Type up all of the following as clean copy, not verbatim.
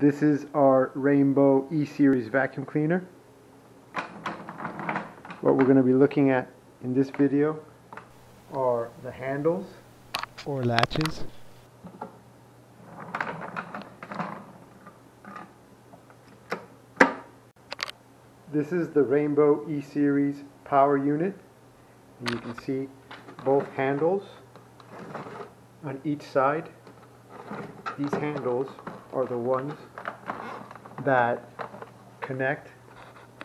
This is our Rainbow E Series vacuum cleaner. What we're going to be looking at in this video are the handles or latches. This is the Rainbow E Series power unit, and you can see both handles on each side. These handles are the ones that connect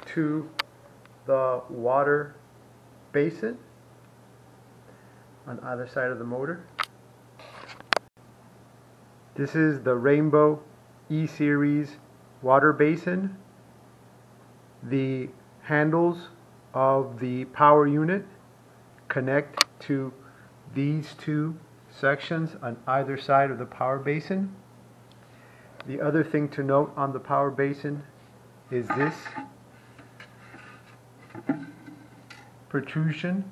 to the water basin on either side of the motor. This is the Rainbow E Series water basin. The handles of the power unit connect to these two sections on either side of the power basin. The other thing to note on the power basin is this protrusion.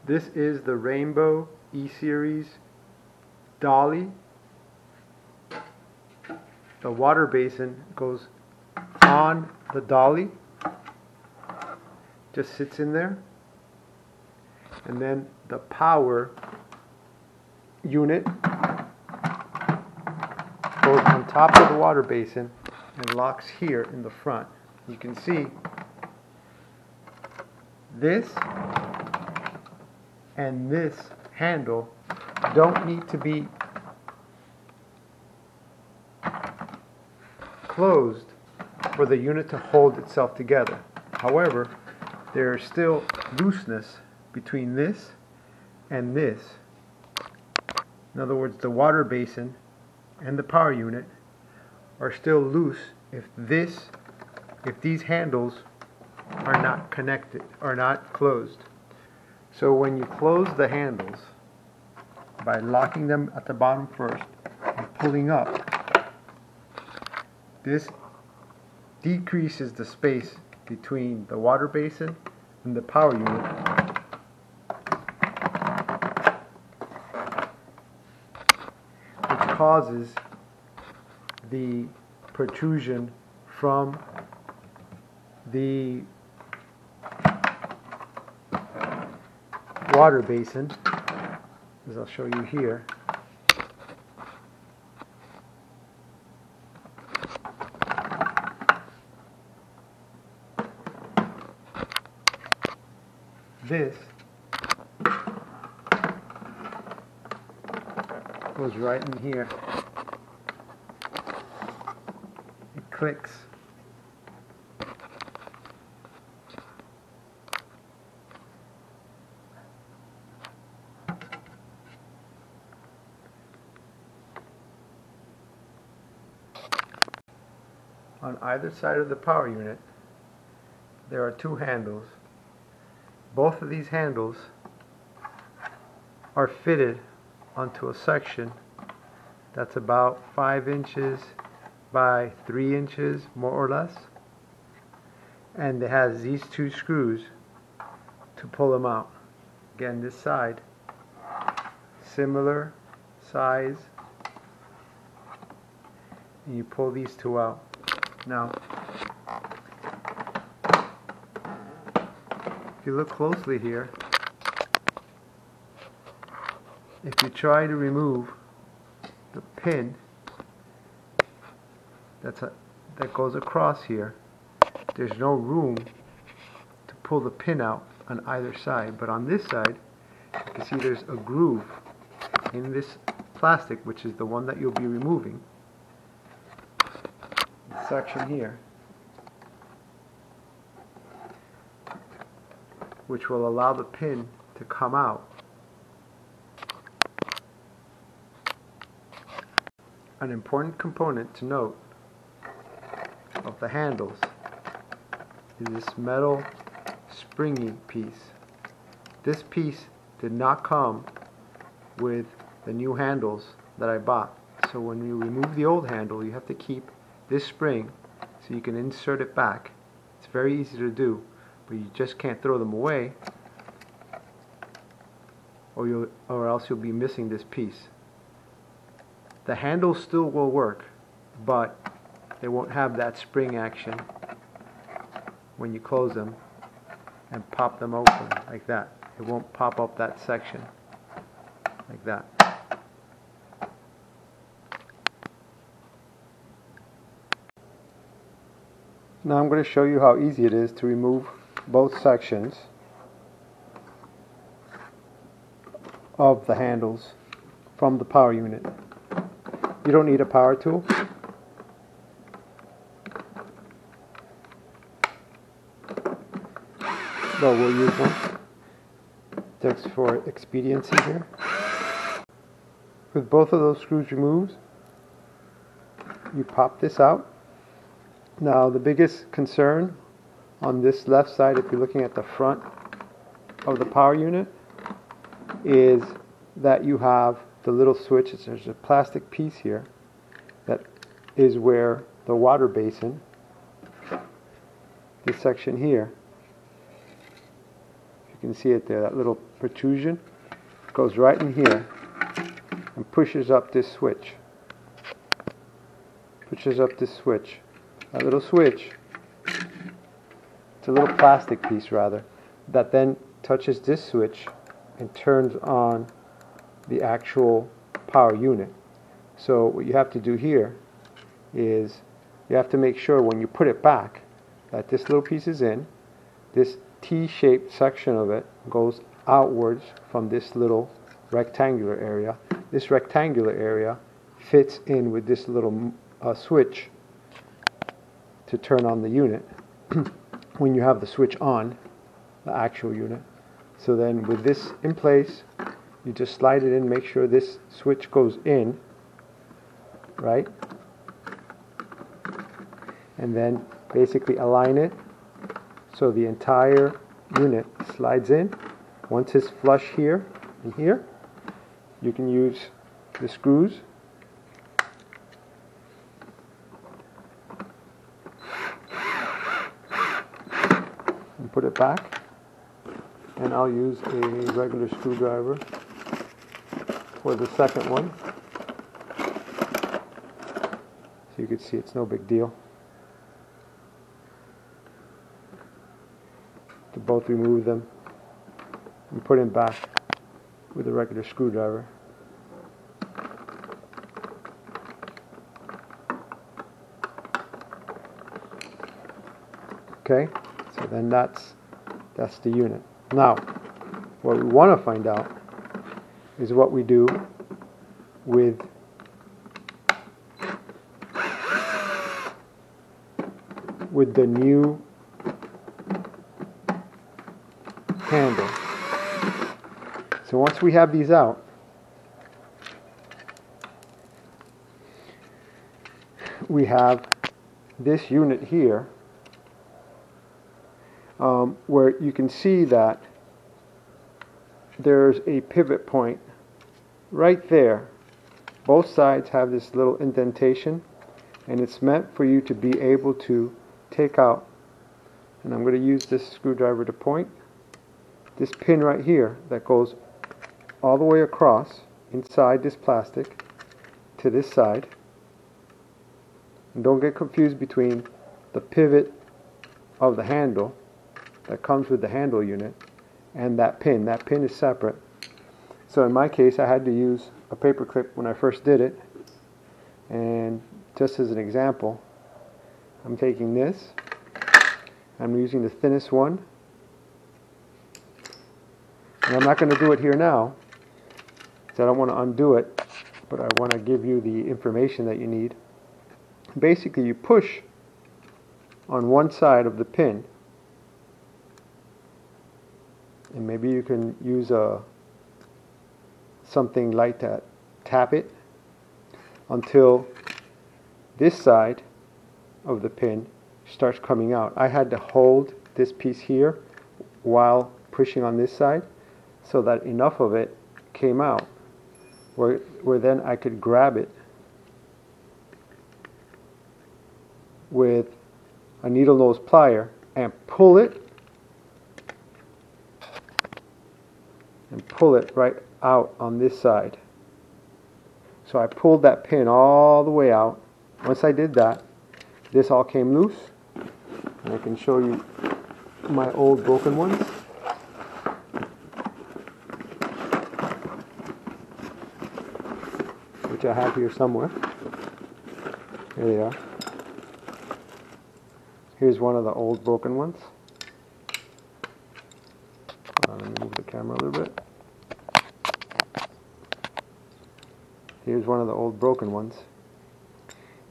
This is the Rainbow E Series Dolly. The water basin goes on the dolly, just sits in there, and then the power unit goes on top of the water basin and locks here in the front. You can see this and this handle don't need to be closed for the unit to hold itself together. However, there's still looseness between this and this. In other words, the water basin and the power unit are still loose if these handles are not connected, are not closed. So when you close the handles by locking them at the bottom first and pulling up, this decreases the space between the water basin and the power unit, which causes the protrusion from the water basin, as I'll show you here. This goes right in here. It clicks. On either side of the power unit, there are two handles. Both of these handles are fitted onto a section that's about 5 inches by 3 inches, more or less, and it has these two screws to pull them out. Again, this side, similar size, and you pull these two out. Now, if you look closely here, if you try to remove the pin that goes across here, there's no room to pull the pin out on either side. But on this side, you can see there's a groove in this plastic, which is the one that you'll be removing. This section here, which will allow the pin to come out. An important component to note of the handles is this metal springy piece. This piece did not come with the new handles that I bought. So when you remove the old handle, you have to keep this spring so you can insert it back. It's very easy to do, but you just can't throw them away or else you'll be missing this piece. The handles still will work, but they won't have that spring action when you close them and pop them open like that. It won't pop up that section like that. Now I'm going to show you how easy it is to remove both sections of the handles from the power unit. You don't need a power tool. But we'll use one just for expediency here. With both of those screws removed, you pop this out. Now the biggest concern on this left side, if you're looking at the front of the power unit, is that you have the little switch. There's a plastic piece here that is where the water basin, this section here, you can see it there, that little protrusion goes right in here and pushes up this switch. Pushes up this switch. That little switch, it's a little plastic piece rather, that then touches this switch and turns on the actual power unit. So what you have to do here is you have to make sure when you put it back that this little piece is in. This T-shaped section of it goes outwards from this little rectangular area. This rectangular area fits in with this little switch to turn on the unit when you have the switch on, the actual unit. So then with this in place, you just slide it in, make sure this switch goes in, right? And then basically align it so the entire unit slides in. Once it's flush here and here, you can use the screws and put it back. And I'll use a regular screwdriver for the second one. So you can see it's no big deal to both remove them and put them back with a regular screwdriver. Okay, so then that's the unit. Now, what we want to find out is what we do with the new handle. So once we have these out, we have this unit here where you can see that there's a pivot point right there. Both sides have this little indentation, and it's meant for you to be able to take out, and I'm going to use this screwdriver to point this pin right here that goes all the way across inside this plastic to this side. And don't get confused between the pivot of the handle that comes with the handle unit and that pin. That pin is separate. So in my case, I had to use a paper clip when I first did it. And just as an example, I'm taking this, I'm using the thinnest one, and I'm not going to do it here now because I don't want to undo it, but I want to give you the information that you need. Basically, you push on one side of the pin, and maybe you can use something like that, tap it until this side of the pin starts coming out. I had to hold this piece here while pushing on this side so that enough of it came out where then I could grab it with a needle nose plier and pull it and pull it right out on this side. So I pulled that pin all the way out. Once I did that, this all came loose. And I can show you my old broken ones. Which I have here somewhere. Here they are. Here's one of the old broken ones. Let me move the camera a little bit. Here's one of the old broken ones.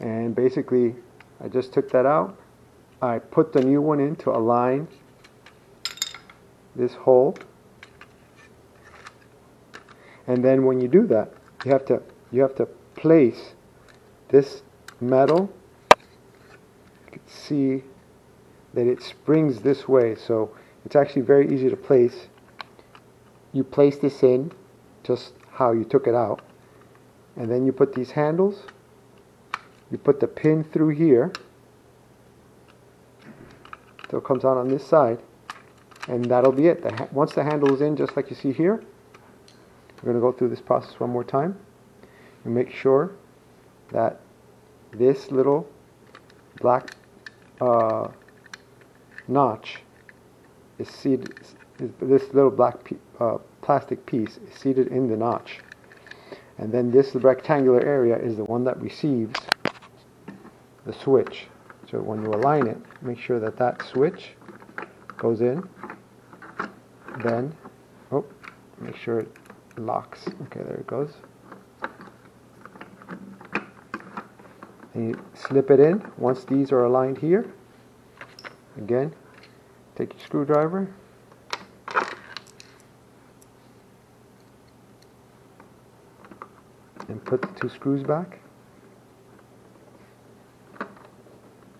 And basically, I just took that out. I put the new one in to align this hole. And then when you do that, you have to place this metal. You can see that it springs this way, so it's actually very easy to place. You place this in just how you took it out, and then you put these handles. You put the pin through here, so it comes out on this side, and that'll be it. Once the handle is in, just like you see here, we're going to go through this process one more time and make sure that this little black notch is seated. This little black plastic piece is seated in the notch, and then this rectangular area is the one that receives the switch. So when you align it, make sure that that switch goes in. Then, make sure it locks. Okay, there it goes. And you slip it in. Once these are aligned here, again, take your screwdriver, and put the two screws back.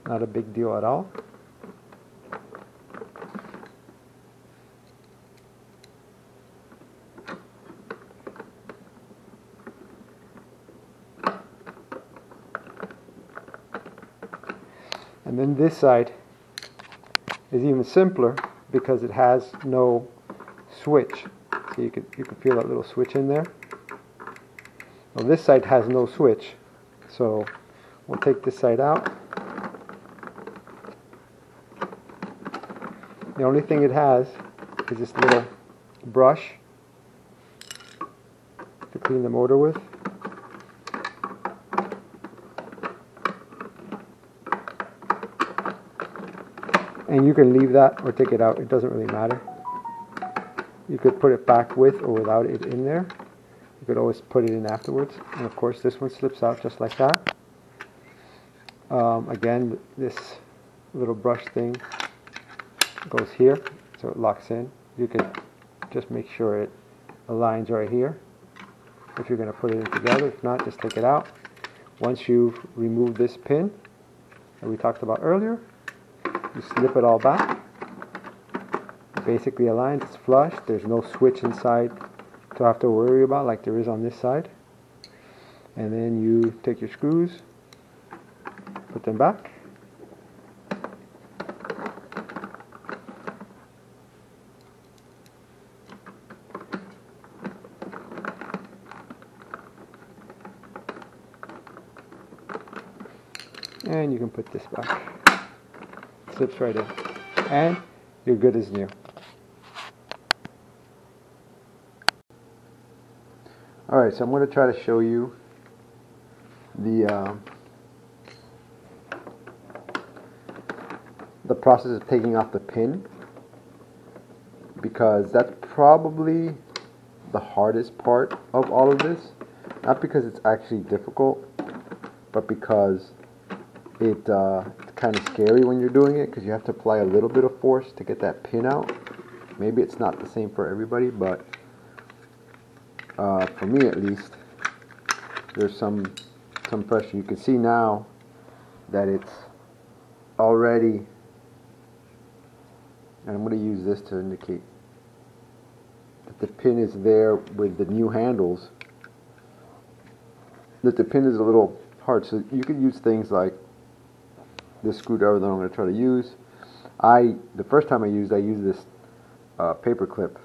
Not a big deal at all. And then this side is even simpler because it has no switch. So you can feel that little switch in there. Well, this side has no switch, so we'll take this side out. The only thing it has is this little brush to clean the motor with. And you can leave that or take it out, it doesn't really matter. You could put it back with or without it in there. You could always put it in afterwards. And of course this one slips out just like that. Again, this little brush thing goes here, so it locks in. You can just make sure it aligns right here if you're going to put it in together. If not, just take it out. Once you've removed this pin that we talked about earlier, you slip it all back. It basically aligns, it's flush. There's no switch inside to have to worry about like there is on this side. And then you take your screws, put them back. And you can put this back. It slips right in. And you're good as new. Alright, so I'm going to try to show you the process of taking off the pin, because that's probably the hardest part of all of this. Not because it's actually difficult, but because it's kind of scary when you're doing it, because you have to apply a little bit of force to get that pin out. Maybe it's not the same for everybody, but for me at least, there's some pressure. You can see now that it's already, and I'm going to use this to indicate that the pin is there with the new handles, that the pin is a little hard. So you could use things like this screwdriver that I'm going to try to use. The first time I used this paper clip,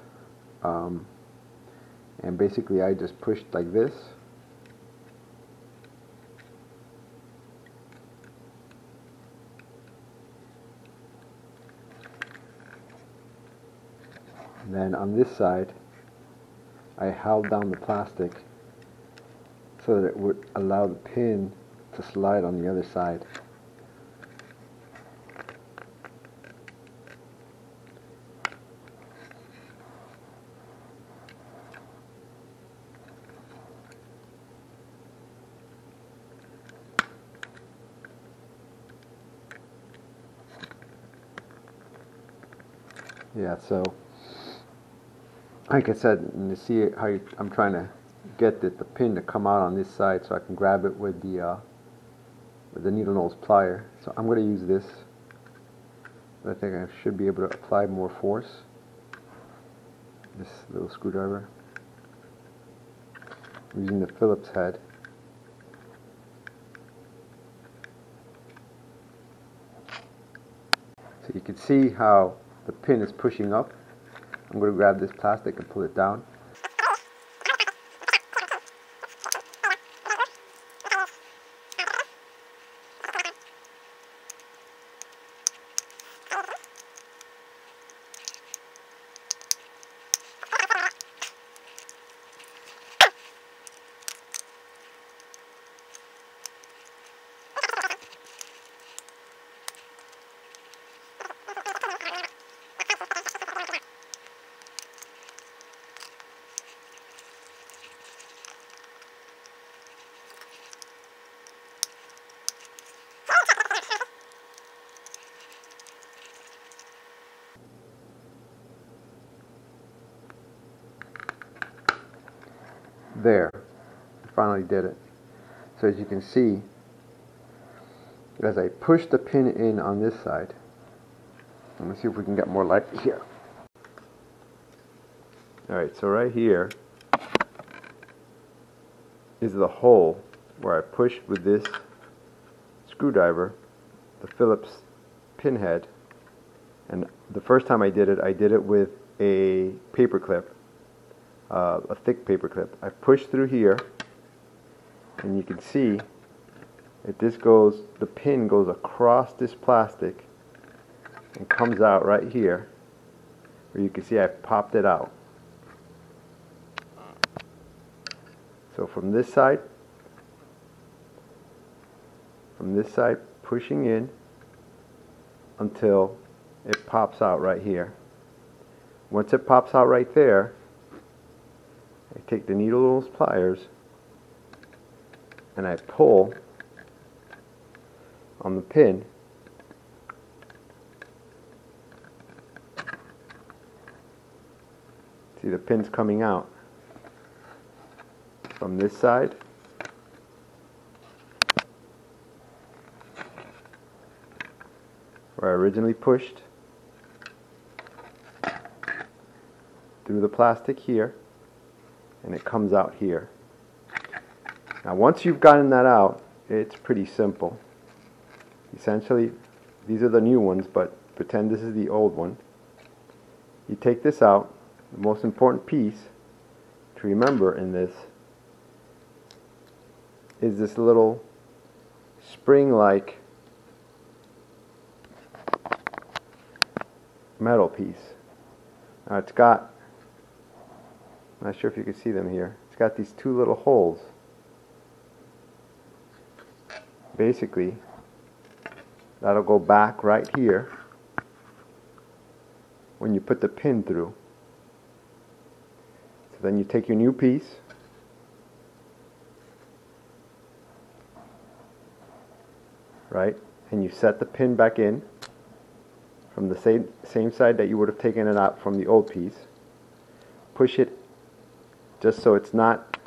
and basically I just pushed like this. And then on this side I held down the plastic so that it would allow the pin to slide on the other side. Yeah, so like I said, and you see how I'm trying to get the pin to come out on this side so I can grab it with the needle nose plier. So I'm going to use this. I think I should be able to apply more force. This little screwdriver. I'm using the Phillips head. So you can see how the pin is pushing up. I'm going to grab this plastic and pull it down. There, I finally did it. So as you can see, as I push the pin in on this side, let me see if we can get more light here. Alright, so right here is the hole where I pushed with this screwdriver, the Phillips pin head, and the first time I did it with a paper clip. A thick paper clip. I push through here, and you can see that the pin goes across this plastic and comes out right here, where you can see I've popped it out. So from this side pushing in until it pops out right here. Once it pops out right there, I take the needle nose pliers and I pull on the pin. See, the pin's coming out from this side where I originally pushed through the plastic here, and it comes out here. Now once you've gotten that out, it's pretty simple. Essentially, these are the new ones, but pretend this is the old one. You take this out. The most important piece to remember in this is this little spring-like metal piece. Now it's got, I'm not sure if you can see them here, it's got these two little holes. Basically, that'll go back right here when you put the pin through. So then you take your new piece, right, and you set the pin back in from the same side that you would have taken it out from the old piece. Push it just so it's not,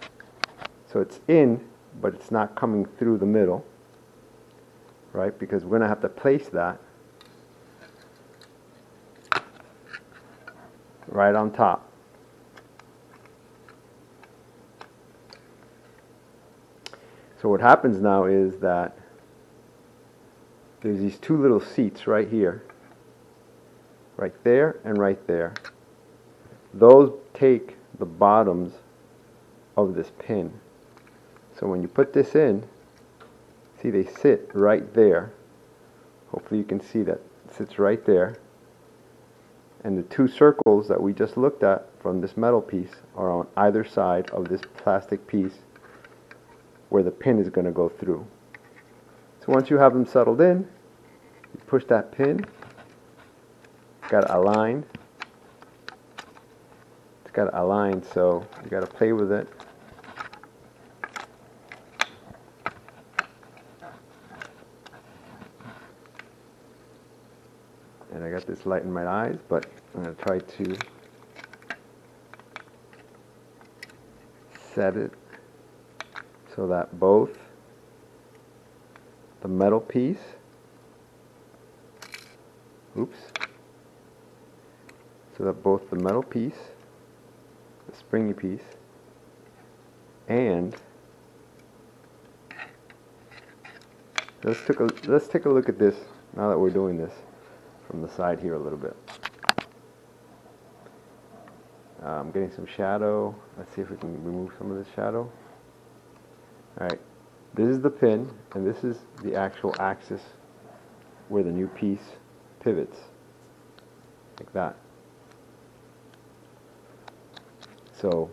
so it's in, but it's not coming through the middle, right, because we're going to have to place that right on top. So what happens now is that there's these two little seats right here, right there and right there. Those take the bottoms of this pin. So when you put this in, see they sit right there. Hopefully you can see that it sits right there. And the two circles that we just looked at from this metal piece are on either side of this plastic piece where the pin is going to go through. So once you have them settled in, you push that pin. It's got it aligned. It's got it aligned, so you got to play with it. And I got this light in my eyes, but I'm going to try to set it so that both the metal piece, so that both the metal piece, the springy piece, and let's take a look at this now that we're doing this from the side here a little bit. I'm getting some shadow. Let's see if we can remove some of this shadow. Alright, this is the pin, and this is the actual axis where the new piece pivots, like that. So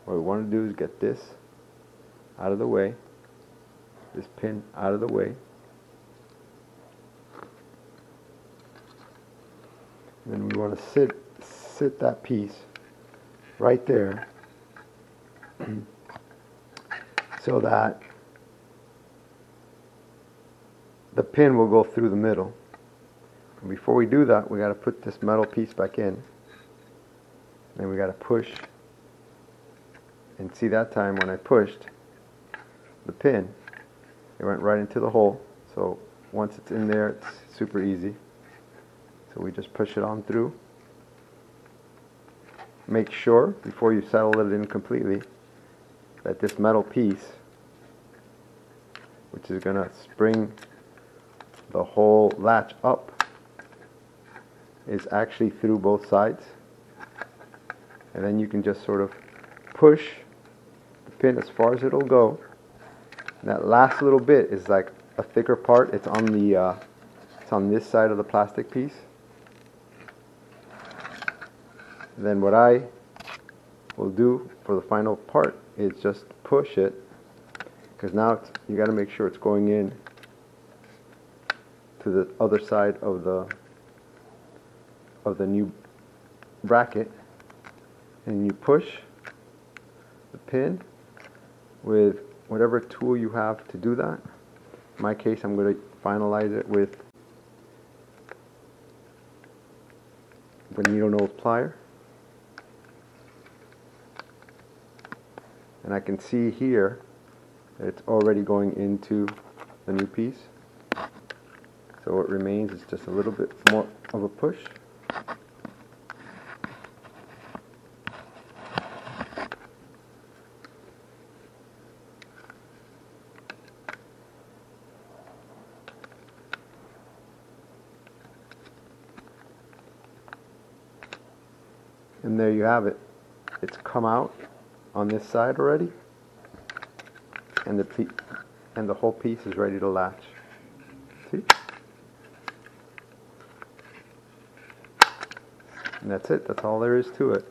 what we want to do is get this out of the way, this pin out of the way, and then we want to sit that piece right there so that the pin will go through the middle. And before we do that, we got to put this metal piece back in, and we got to push. And see, that time when I pushed the pin, it went right into the hole. So once it's in there, it's super easy. So we just push it on through. Make sure before you settle it in completely that this metal piece, which is going to spring the whole latch up, is actually through both sides. And then you can just sort of push the pin as far as it'll go. And that last little bit is like a thicker part. It's on the it's on this side of the plastic piece. And then what I will do for the final part is just push it, because now you got to make sure it's going in to the other side of the new bracket, and you push the pin with whatever tool you have to do that. In my case, I'm going to finalize it with the needle nose plier. And I can see here that it's already going into the new piece. So what remains is just a little bit more of a push. And there you have it. It's come out on this side already, and the whole piece is ready to latch. See? And that's it. That's all there is to it.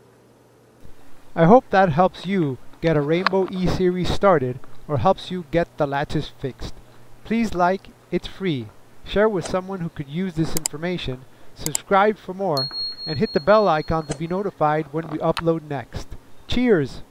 I hope that helps you get a Rainbow E Series started, or helps you get the latches fixed. Please like, it's free. Share with someone who could use this information. Subscribe for more, and hit the bell icon to be notified when we upload next. Cheers!